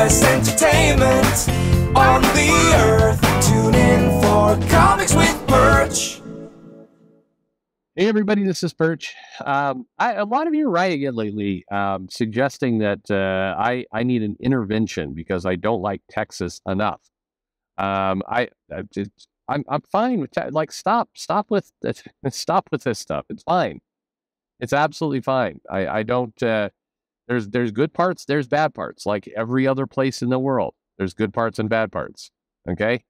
best entertainment on the earth. Tune in for Comics with Perch. Hey everybody, this is Perch. A lot of you are writing in lately, suggesting that I need an intervention because I don't like Texas enough. I'm fine with stop with stop with this stuff. It's fine. It's absolutely fine. I don't. There's good parts. There's bad parts. Like every other place in the world, there's good parts and bad parts. Okay.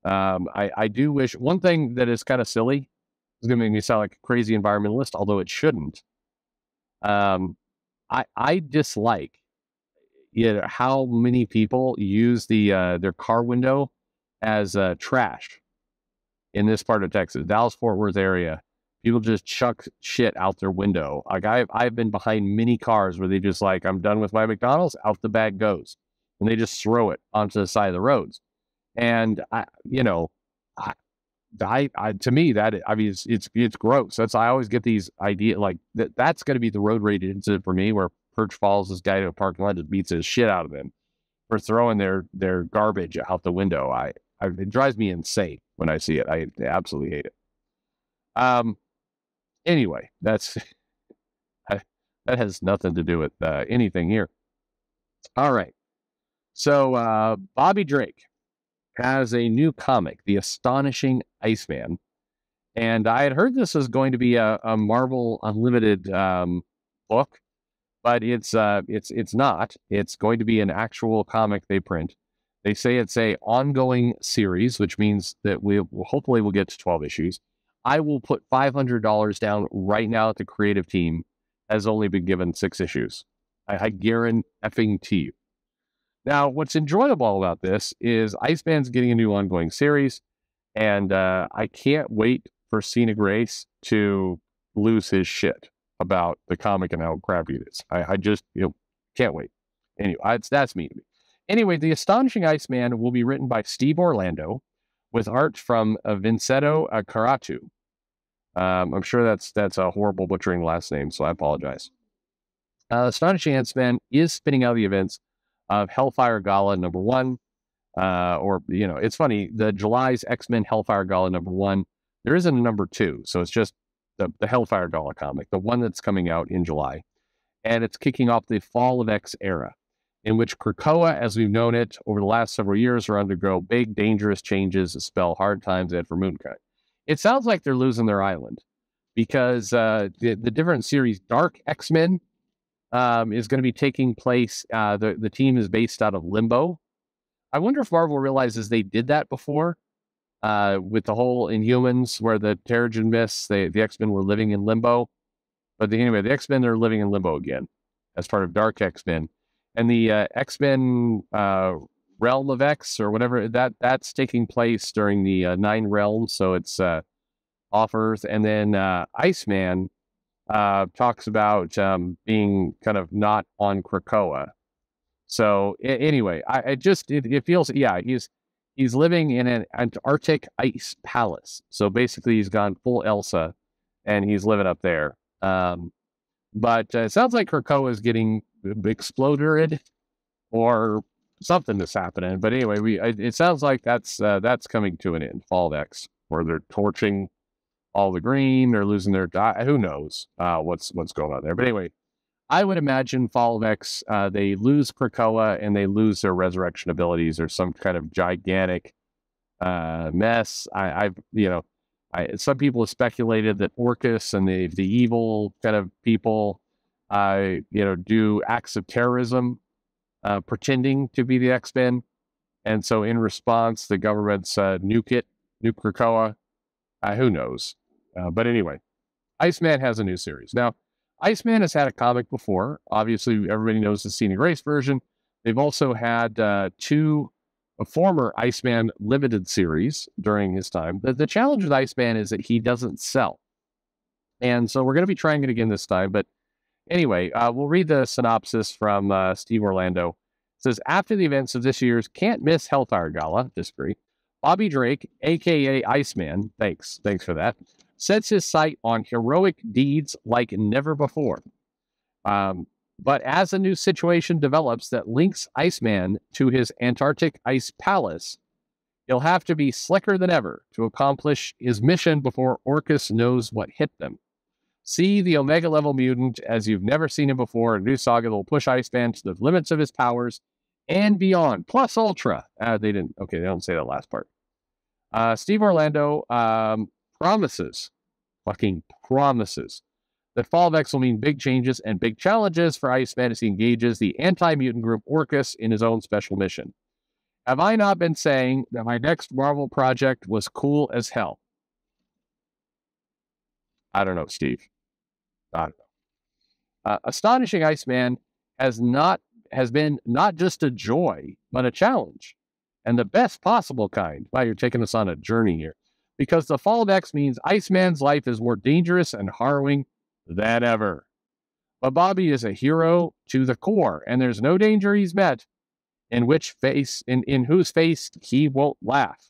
I do wish one thing that is kind of silly. It's going to make me sound like a crazy environmentalist, although it shouldn't. I dislike how many people use their car window as trash in this part of Texas, Dallas-Fort Worth area. People just chuck shit out their window. Like I've been behind many cars where they just like, I'm done with my McDonald's, out the bag goes, and they just throw it onto the side of the roads. And to me it's gross. I always get these ideas like that's going to be the road rage incident for me, where Perch follows this guy to a parking lot and beats his shit out of him for throwing their garbage out the window. It drives me insane when I see it. I absolutely hate it. Anyway, that has nothing to do with anything here. All right. So Bobby Drake has a new comic, The Astonishing Iceman. And I had heard this was going to be a Marvel Unlimited book, but it's not. It's going to be an actual comic they print. They say it's a ongoing series, which means that we hopefully will get to 12 issues. I will put $500 down right now that the creative team has only been given 6 issues. I guarantee you. Now, what's enjoyable about this is Iceman's getting a new ongoing series, and I can't wait for Cena Grace to lose his shit about the comic and how crappy it is. I just can't wait. Anyway, that's me to me. Anyway, The Astonishing Iceman will be written by Steve Orlando with art from Vincenzo Caratu. I'm sure that's a horrible butchering last name, so I apologize. Astonishing Iceman is spinning out the events of Hellfire Gala #1, it's funny, the July's X-Men Hellfire Gala #1, there isn't a #2, so it's just the Hellfire Gala comic, the one that's coming out in July, and it's kicking off the Fall of X era, in which Krakoa, as we've known it over the last several years, will undergo big, dangerous changes that spell hard times ahead for Moonkind. It sounds like they're losing their island, because the different series, Dark X-Men, is going to be taking place. The team is based out of Limbo. I wonder if Marvel realizes they did that before with the whole Inhumans, where the Terrigen Mists, the X-Men were living in Limbo. But anyway, the X-Men are living in Limbo again as part of Dark X-Men. And the X-Men Realm of X, or whatever, that's taking place during the 9 realms. So it's off Earth. And then Iceman talks about being kind of not on Krakoa. So anyway, it feels, he's living in an Antarctic ice palace. So basically he's gone full Elsa and he's living up there. But it sounds like Krakoa is getting exploded or something that's happening. But anyway, it sounds like that's coming to an end, Fall of X, where they're torching all the green, they're losing their who knows what's going on there. But anyway, I would imagine Fall of X, they lose Krakoa and they lose their resurrection abilities, or some kind of gigantic mess. Some people have speculated that Orcus and the evil kind of people do acts of terrorism, pretending to be the X-Men, and so in response the government's nuke Krakoa. Who knows? But anyway, Iceman has a new series. Now, Iceman has had a comic before. Obviously, everybody knows the Cena Grace version. They've also had 2 former Iceman limited series during his time. The challenge with Iceman is that he doesn't sell. And so we're going to be trying it again this time. But anyway, we'll read the synopsis from Steve Orlando. It says, after the events of this year's Can't Miss Hellfire Gala, disagree, Bobby Drake, a.k.a. Iceman, thanks for that, sets his sight on heroic deeds like never before. But as a new situation develops that links Iceman to his Antarctic ice palace, he'll have to be slicker than ever to accomplish his mission before Orcus knows what hit them. See the Omega level mutant as you've never seen him before. A new saga that will push Iceman to the limits of his powers and beyond, plus Ultra. They don't say that last part. Steve Orlando promises that Fall of X will mean big changes and big challenges for Iceman as he engages the anti-mutant group Orcus in his own special mission. Have I not been saying that my next Marvel project was cool as hell? I don't know, Steve. I don't know. Astonishing Iceman has been not just a joy, but a challenge. And the best possible kind. Wow, you're taking us on a journey here. Because the Fall of X means Iceman's life is more dangerous and harrowing than ever. But Bobby is a hero to the core, and there's no danger he's met in whose face he won't laugh.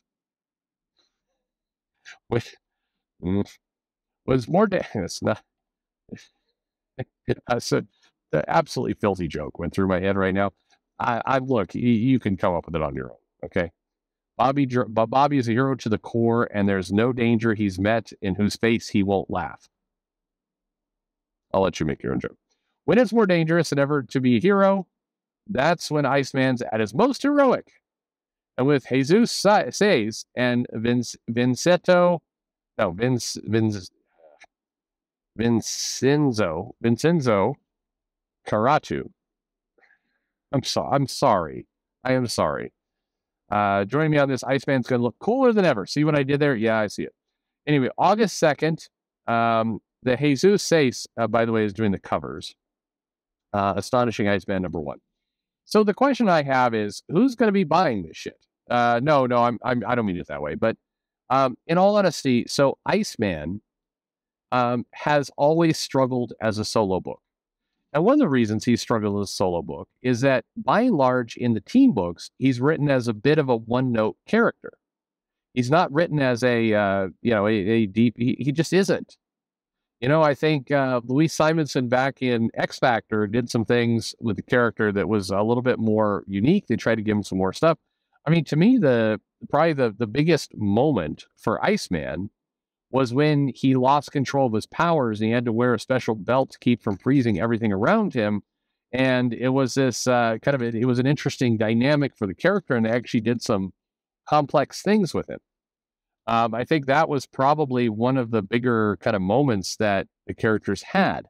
Was more dangerous. So the absolutely filthy joke went through my head right now. I look, you can come up with it on your own, okay? Bobby is a hero to the core, and there's no danger he's met in whose face he won't laugh. I'll let you make your own joke. When it's more dangerous than ever to be a hero, that's when Iceman's at his most heroic. And with Jesus Says and Vincenzo Caratu. I'm sorry. I am sorry. Joining me on this, Iceman's going to look cooler than ever. See what I did there? Yeah, I see it. Anyway, August 2nd, the Jesus Says, by the way, is doing the covers. Astonishing Iceman #1. So the question I have is, who's going to be buying this shit? I don't mean it that way. But in all honesty, so Iceman has always struggled as a solo book. And one of the reasons he's struggled as a solo book is that, by and large, in the team books, he's written as a bit of a one-note character. He's not written as a deep. He just isn't. I think Louise Simonson back in X Factor did some things with the character that was a little bit more unique. They tried to give him some more stuff. I mean, to me, probably the biggest moment for Iceman was when he lost control of his powers and he had to wear a special belt to keep from freezing everything around him. And it was this it was an interesting dynamic for the character, and they actually did some complex things with it. I think that was probably one of the bigger kind of moments that the characters had.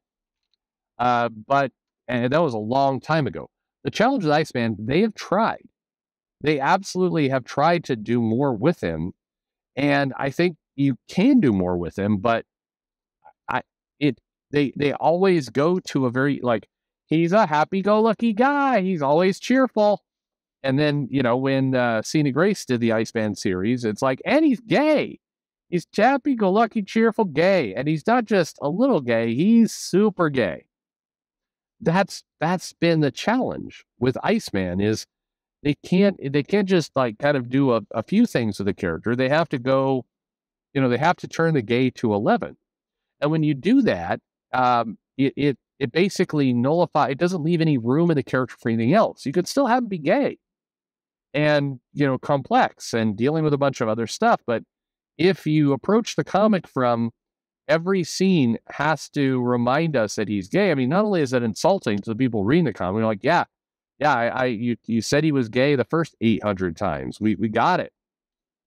But that was a long time ago. The challenge with Iceman, they have tried. They absolutely have tried to do more with him. And I think you can do more with him, but they always go to a very, he's a happy-go-lucky guy. He's always cheerful. And then, when Cena Grace did the Iceman series, it's like, and he's gay. He's happy-go-lucky, cheerful, gay. And he's not just a little gay, he's super gay. That's been the challenge with Iceman, is they can't just kind of do a few things with the character. They have to go, they have to turn the gay to 11. And when you do that, it basically nullifies, it doesn't leave any room in the character for anything else. You could still have him be gay and, complex and dealing with a bunch of other stuff. But if you approach the comic from every scene has to remind us that he's gay, I mean, not only is that insulting to the people reading the comic, they're like, you said he was gay the first 800 times. We got it.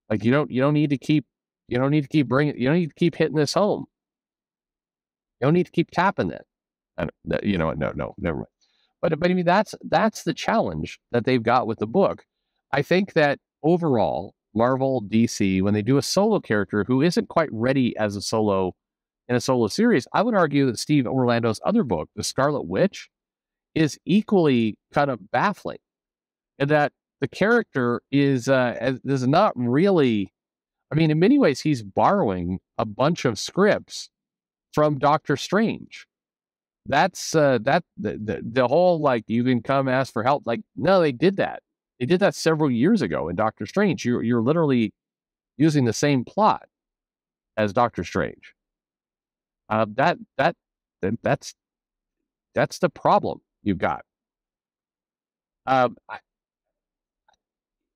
Like, you don't need to keep hitting this home. You don't need to keep tapping it. No, never mind. But I mean, that's the challenge that they've got with the book. I think that overall, Marvel, DC, when they do a solo character who isn't quite ready as a solo in a solo series, I would argue that Steve Orlando's other book, The Scarlet Witch, is equally kind of baffling, in that the character is not really. I mean, in many ways, he's borrowing a bunch of scripts from Doctor Strange. That's the whole, you can come ask for help. No, they did that. They did that several years ago in Doctor Strange. You're literally using the same plot as Doctor Strange. That's the problem. you've got.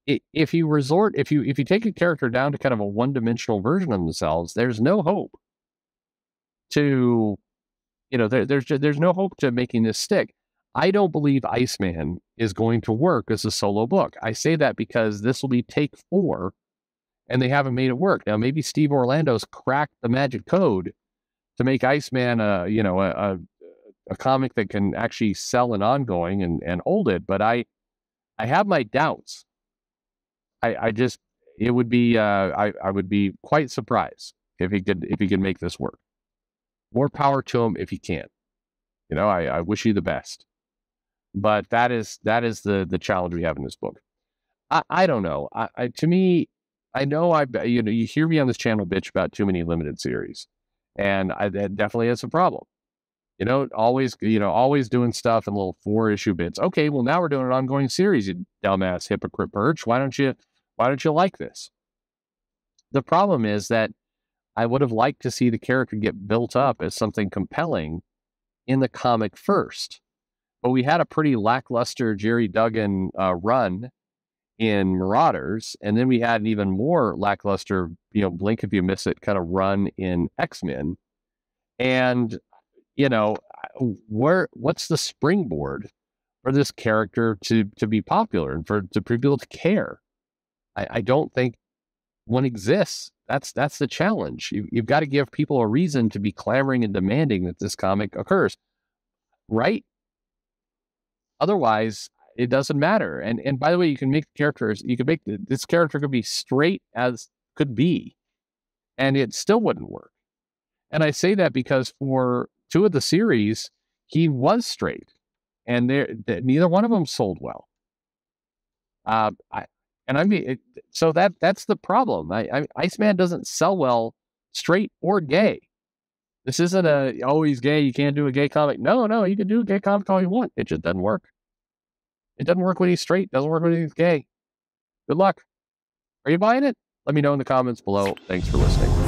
If you take a character down to kind of a one-dimensional version of themselves, there's no hope to, there's no hope to making this stick. I don't believe Iceman is going to work as a solo book. I say that because this will be take 4, and they haven't made it work. Now, maybe Steve Orlando's cracked the magic code to make Iceman a comic that can actually sell an ongoing and hold it, but I have my doubts. It would be I would be quite surprised if he could make this work. More power to him if he can. I wish you the best. But that is the challenge we have in this book. I don't know. To me, I know you hear me on this channel bitch about too many limited series, and that definitely is a problem. Always doing stuff in little 4-issue bits. Okay, well now we're doing an ongoing series, you dumbass hypocrite Perch. Why don't you like this? The problem is that I would have liked to see the character get built up as something compelling in the comic first. But we had a pretty lackluster Jerry Duggan run in Marauders, and then we had an even more lackluster, blink if you miss it kind of run in X-Men. And what's the springboard for this character to be popular and for people to care? I don't think one exists. That's the challenge. You've got to give people a reason to be clamoring and demanding that this comic occurs, right? Otherwise, it doesn't matter. And by the way, you can make this character could be straight as could be, and it still wouldn't work. And I say that because for 2 of the series, he was straight, and neither one of them sold well. So that's the problem. Iceman doesn't sell well, straight or gay. This isn't he's gay, you can't do a gay comic. No, you can do a gay comic all you want. It just doesn't work. It doesn't work when he's straight. Doesn't work when he's gay. Good luck. Are you buying it? Let me know in the comments below. Thanks for listening.